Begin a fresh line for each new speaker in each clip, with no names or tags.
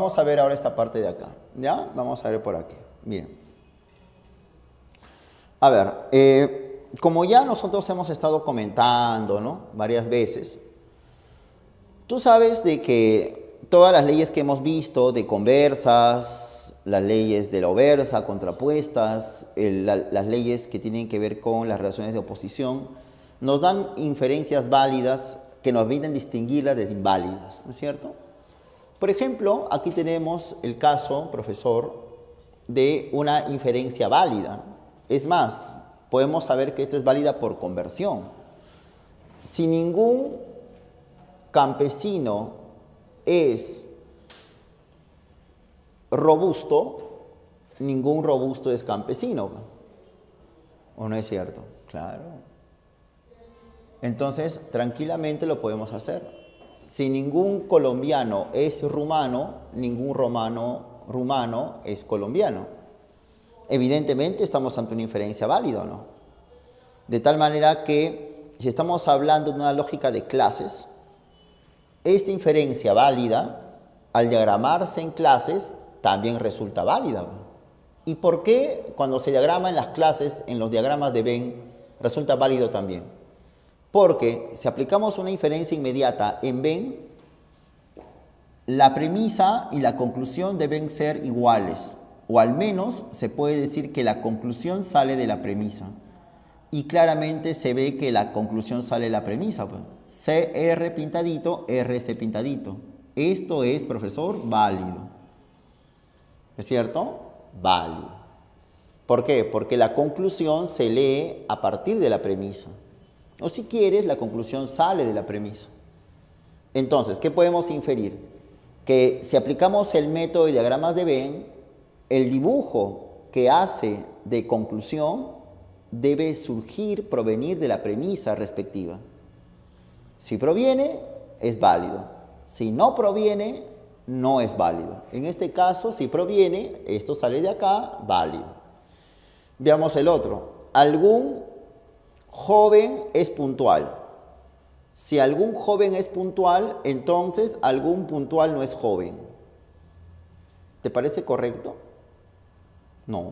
Vamos a ver ahora esta parte de acá, ¿ya? Vamos a ver por aquí. Bien. A ver, como ya nosotros hemos estado comentando, ¿no? Varias veces, tú sabes de que todas las leyes que hemos visto de conversas, las leyes de la Obersa, contrapuestas, las leyes que tienen que ver con las relaciones de oposición, nos dan inferencias válidas que nos vienen a distinguirlas de inválidas, ¿no es cierto? Por ejemplo, aquí tenemos el caso, profesor, de una inferencia válida. Es más, podemos saber que esto es válida por conversión. Si ningún campesino es robusto, ningún robusto es campesino. ¿O no es cierto? Claro. Entonces, tranquilamente lo podemos hacer. Si ningún colombiano es rumano, ningún rumano es colombiano. Evidentemente estamos ante una inferencia válida, ¿no? De tal manera que, si estamos hablando de una lógica de clases, esta inferencia válida, al diagramarse en clases, también resulta válida. ¿Y por qué cuando se diagrama en las clases, en los diagramas de Venn, resulta válido también? Porque si aplicamos una inferencia inmediata en Venn, la premisa y la conclusión deben ser iguales, o al menos se puede decir que la conclusión sale de la premisa. Y claramente se ve que la conclusión sale de la premisa. Pues. CR pintadito, RC pintadito. Esto es, profesor, válido. ¿Es cierto? Válido. ¿Por qué? Porque la conclusión se lee a partir de la premisa. O si quieres, la conclusión sale de la premisa. Entonces, ¿qué podemos inferir? Que si aplicamos el método de diagramas de Venn, el dibujo que hace de conclusión debe provenir de la premisa respectiva. Si proviene, es válido. Si no proviene, no es válido. En este caso, si proviene, esto sale de acá, válido. Veamos el otro. Algún joven es puntual. Si algún joven es puntual, entonces algún puntual no es joven. ¿Te parece correcto? No.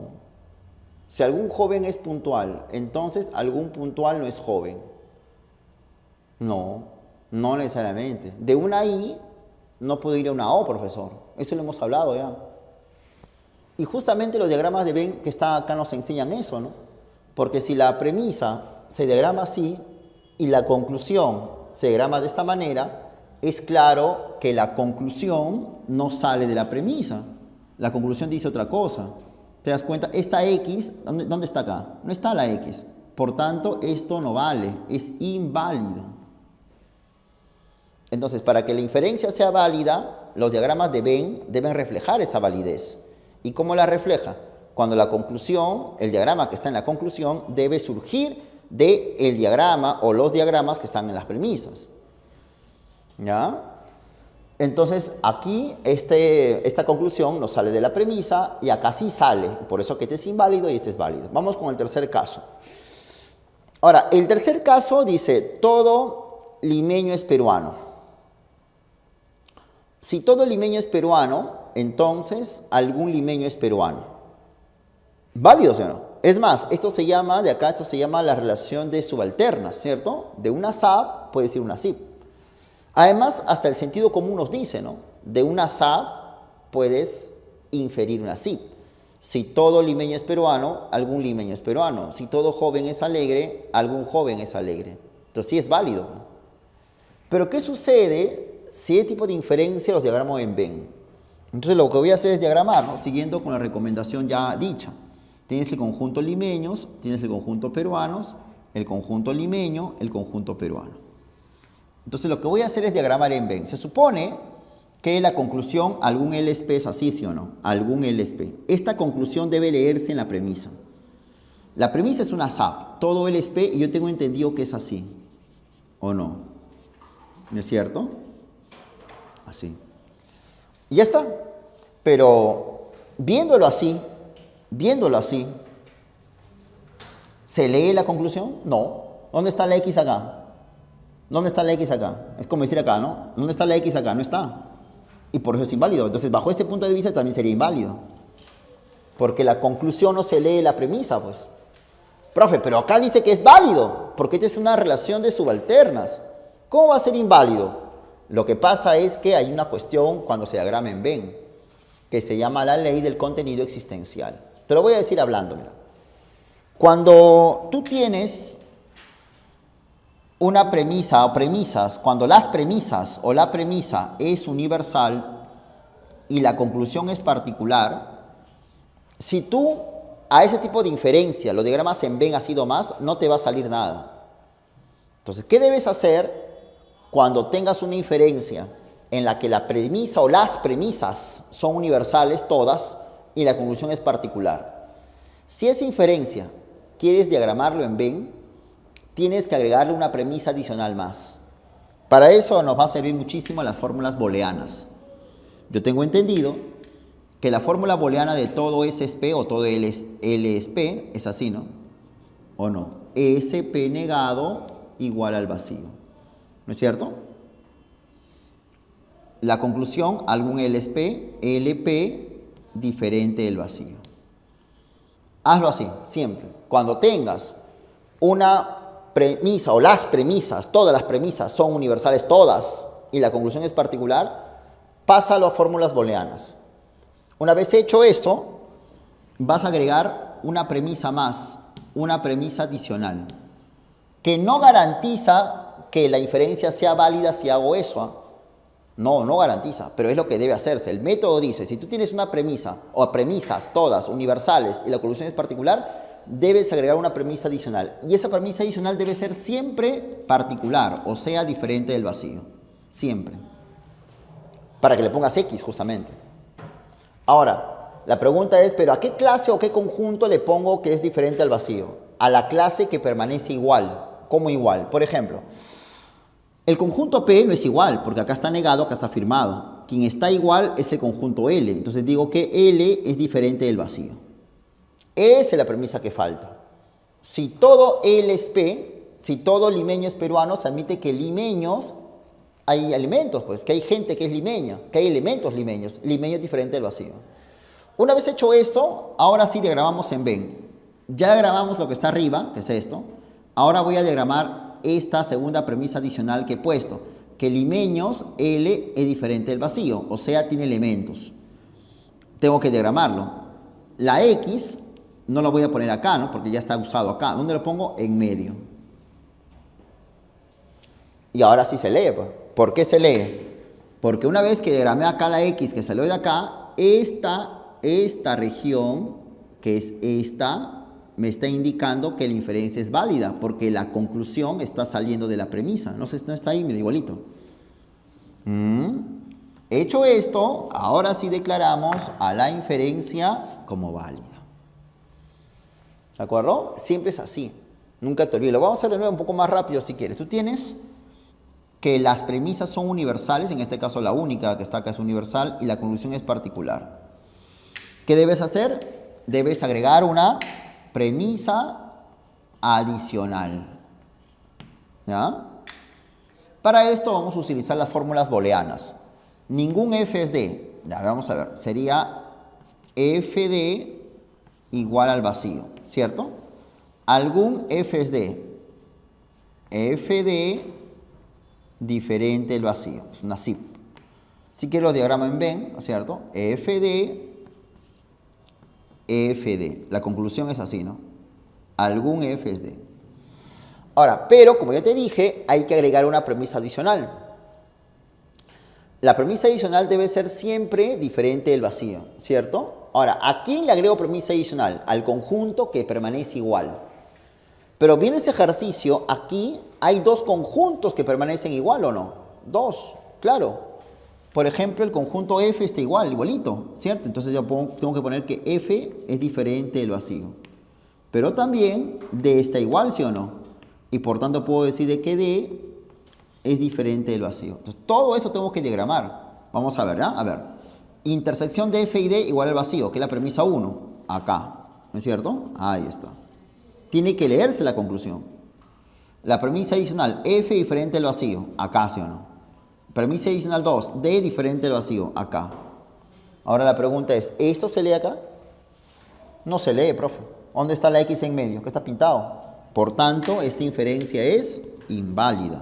Si algún joven es puntual, entonces algún puntual no es joven. No, no necesariamente. De una I no puede ir a una O, profesor. Eso lo hemos hablado ya. Y justamente los diagramas de Venn que están acá nos enseñan eso, ¿no? Porque si la premisa se diagrama así y la conclusión se diagrama de esta manera, es claro que la conclusión no sale de la premisa. La conclusión dice otra cosa. ¿Te das cuenta? Esta X, ¿dónde está acá? No está la X. Por tanto, esto no vale, es inválido. Entonces, para que la inferencia sea válida, los diagramas de Venn deben reflejar esa validez. ¿Y cómo la refleja? Cuando la conclusión, el diagrama que está en la conclusión, debe surgir del diagrama o los diagramas que están en las premisas. ¿Ya? Entonces, aquí esta conclusión nos sale de la premisa y acá sí sale. Por eso que este es inválido y este es válido. Vamos con el tercer caso. Ahora, el tercer caso dice, todo limeño es peruano. Si todo limeño es peruano, entonces algún limeño es peruano. ¿Válido, sí o no? Es más, esto se llama la relación de subalternas, ¿cierto? De una SAB puede decir una SIB. Además, hasta el sentido común nos dice, ¿no? De una SAB puedes inferir una SIB. Si todo limeño es peruano, algún limeño es peruano. Si todo joven es alegre, algún joven es alegre. Entonces sí es válido, ¿no? Pero ¿qué sucede si este tipo de inferencia los diagramo en Venn? Entonces lo que voy a hacer es diagramar, ¿no? Siguiendo con la recomendación ya dicha. Tienes el conjunto limeños, tienes el conjunto peruanos, el conjunto limeño, el conjunto peruano. Entonces lo que voy a hacer es diagramar en Venn. Se supone que la conclusión, algún LSP es así, ¿sí o no? Algún LSP. Esta conclusión debe leerse en la premisa. La premisa es una SAB, todo LSP, y yo tengo entendido que es así. ¿O no? ¿No es cierto? Así. Y ya está. Pero viéndolo así, ¿se lee la conclusión? No. ¿Dónde está la X acá? ¿Dónde está la X acá? Es como decir acá, ¿no? ¿Dónde está la X acá? No está. y por eso es inválido. Entonces, bajo ese punto de vista también sería inválido. Porque la conclusión no se lee la premisa, pues. Profe, pero acá dice que es válido, porque esta es una relación de subalternas. ¿Cómo va a ser inválido? Lo que pasa es que hay una cuestión cuando se diagrama en Venn, que se llama la ley del contenido existencial. Te lo voy a decir hablando, mira. Cuando tú tienes una premisa o premisas, cuando las premisas o la premisa es universal y la conclusión es particular, si tú a ese tipo de inferencia lo diagramas en Venn así más, no te va a salir nada. Entonces, ¿qué debes hacer cuando tengas una inferencia en la que la premisa o las premisas son universales todas y la conclusión es particular? Si esa inferencia quieres diagramarlo en Venn, tienes que agregarle una premisa adicional más. Para eso nos va a servir muchísimo las fórmulas booleanas. Yo tengo entendido que la fórmula booleana de todo S es P o todo L es P es así, ¿no? ¿O no? SP negado igual al vacío. ¿No es cierto? La conclusión, algún L es P, LP diferente del vacío. Hazlo así, siempre. Cuando tengas una premisa o las premisas, todas las premisas son universales, todas, y la conclusión es particular, pásalo a fórmulas booleanas. Una vez hecho eso, vas a agregar una premisa más, una premisa adicional, que no garantiza que la inferencia sea válida si hago eso. ¿Ah? No garantiza, pero es lo que debe hacerse. El método dice, si tú tienes una premisa o premisas todas universales y la conclusión es particular, debes agregar una premisa adicional. Y esa premisa adicional debe ser siempre particular, o sea, diferente del vacío. Siempre. Para que le pongas X, justamente. Ahora, la pregunta es, ¿pero a qué clase o qué conjunto le pongo que es diferente al vacío? A la clase que permanece igual. ¿Cómo igual? Por ejemplo, el conjunto P no es igual, porque acá está negado, acá está afirmado. Quien está igual es el conjunto L. Entonces digo que L es diferente del vacío. Esa es la premisa que falta. Si todo L es P, si todo limeño es peruano, se admite que limeños, hay elementos, pues, que hay gente que es limeña, que hay elementos limeños. Limeño es diferente del vacío. Una vez hecho esto, ahora sí diagramamos en Venn. Ya diagramamos lo que está arriba, que es esto. Ahora voy a diagramar esta segunda premisa adicional que he puesto, que limeños, L es diferente del vacío, o sea, tiene elementos. Tengo que diagramarlo. La X no la voy a poner acá, ¿no? Porque ya está usado acá. ¿Dónde lo pongo? En medio. Y ahora sí se lee, pues. ¿Por qué se lee? Porque una vez que diagramé acá la X que salió de acá, esta región, que es esta, me está indicando que la inferencia es válida, porque la conclusión está saliendo de la premisa. No está ahí, mira, igualito. Hecho esto, ahora sí declaramos a la inferencia como válida. ¿De acuerdo? Siempre es así. Nunca te olvides. Lo vamos a hacer de nuevo un poco más rápido si quieres. Tú tienes que las premisas son universales, en este caso la única que está acá es universal y la conclusión es particular. ¿Qué debes hacer? Debes agregar una premisa adicional. ¿Ya? Para esto vamos a utilizar las fórmulas booleanas. Ningún f es d. Ya, vamos a ver. Sería f de igual al vacío, ¿cierto? Algún f es d. F de diferente del vacío. Es una SIP. Si quiero lo diagramo en Venn, ¿no es cierto? F de FD. La conclusión es así, ¿no? Algún F es D. Ahora, pero como ya te dije, hay que agregar una premisa adicional. La premisa adicional debe ser siempre diferente del vacío, ¿cierto? Ahora, ¿a quién le agrego premisa adicional? Al conjunto que permanece igual. Pero viendo este ejercicio, aquí hay dos conjuntos que permanecen igual, ¿o no? Dos, claro. Por ejemplo, el conjunto F está igualito, ¿cierto? Entonces yo tengo que poner que F es diferente del vacío. Pero también D está igual, ¿sí o no? Y por tanto puedo decir de que D es diferente del vacío. Entonces todo eso tengo que diagramar. Vamos a ver, ¿ya? A ver. Intersección de F y D igual al vacío, que es la premisa 1. Acá, ¿no es cierto? Ahí está. Tiene que leerse la conclusión. La premisa adicional, F diferente al vacío. Acá, ¿sí o no? Premisa adicional 2, D diferente del vacío, acá. Ahora la pregunta es, ¿esto se lee acá? No se lee, profe. ¿Dónde está la X en medio? ¿Qué está pintado? Por tanto, esta inferencia es inválida.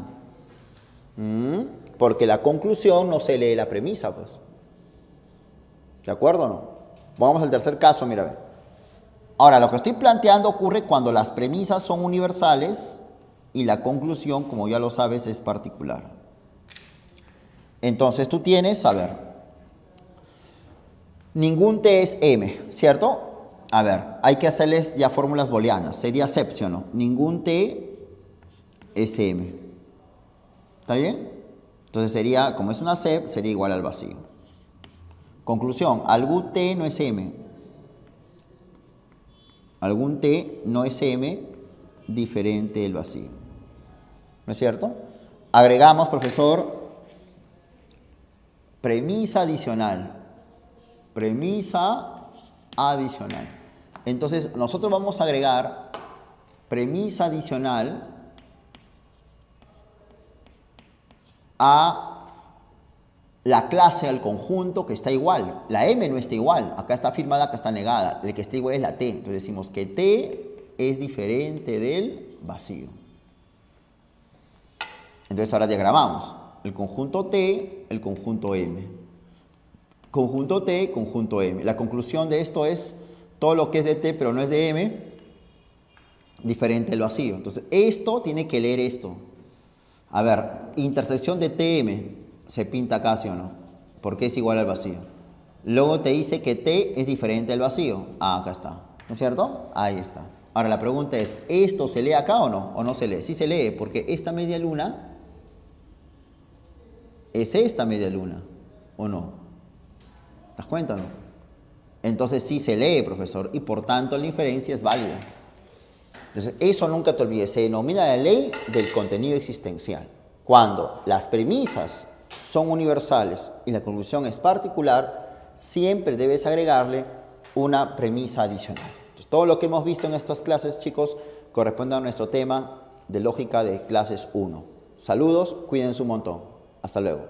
Porque la conclusión no se lee la premisa, pues. ¿De acuerdo o no? Vamos al tercer caso, mira, ve. Ahora, lo que estoy planteando ocurre cuando las premisas son universales y la conclusión, como ya lo sabes, es particular. Entonces tú tienes, a ver, ningún T es M, ¿cierto? A ver, hay que hacerles ya fórmulas booleanas. Sería excepción, ¿no? Ningún T es M. ¿Está bien? Entonces sería, como es una sep, sería igual al vacío. Conclusión, algún T no es M. Algún T no es M diferente del vacío. ¿No es cierto? Agregamos, profesor, premisa adicional. Premisa adicional. Entonces, nosotros vamos a agregar premisa adicional a la clase al conjunto que está igual. La M no está igual. Acá está afirmada, acá está negada. El que está igual es la T. Entonces decimos que T es diferente del vacío. Entonces ahora diagramamos. El conjunto T, el conjunto M. Conjunto T, conjunto M. La conclusión de esto es todo lo que es de T pero no es de M, diferente del vacío. Entonces esto tiene que leer esto. A ver, intersección de TM. Se pinta acá, ¿sí o no? Porque es igual al vacío. Luego te dice que T es diferente al vacío. Ah, acá está. ¿No es cierto? Ahí está. Ahora la pregunta es, ¿esto se lee acá o no? ¿O no se lee? Sí se lee, porque esta media luna es esta media luna, ¿o no? ¿Te das cuenta o no? Entonces sí se lee, profesor, y por tanto la inferencia es válida. Entonces, eso nunca te olvides. Se denomina la ley del contenido existencial. Cuando las premisas son universales y la conclusión es particular, siempre debes agregarle una premisa adicional. Entonces, todo lo que hemos visto en estas clases, chicos, corresponde a nuestro tema de lógica de clases 1. Saludos, cuídense un montón. Hasta luego.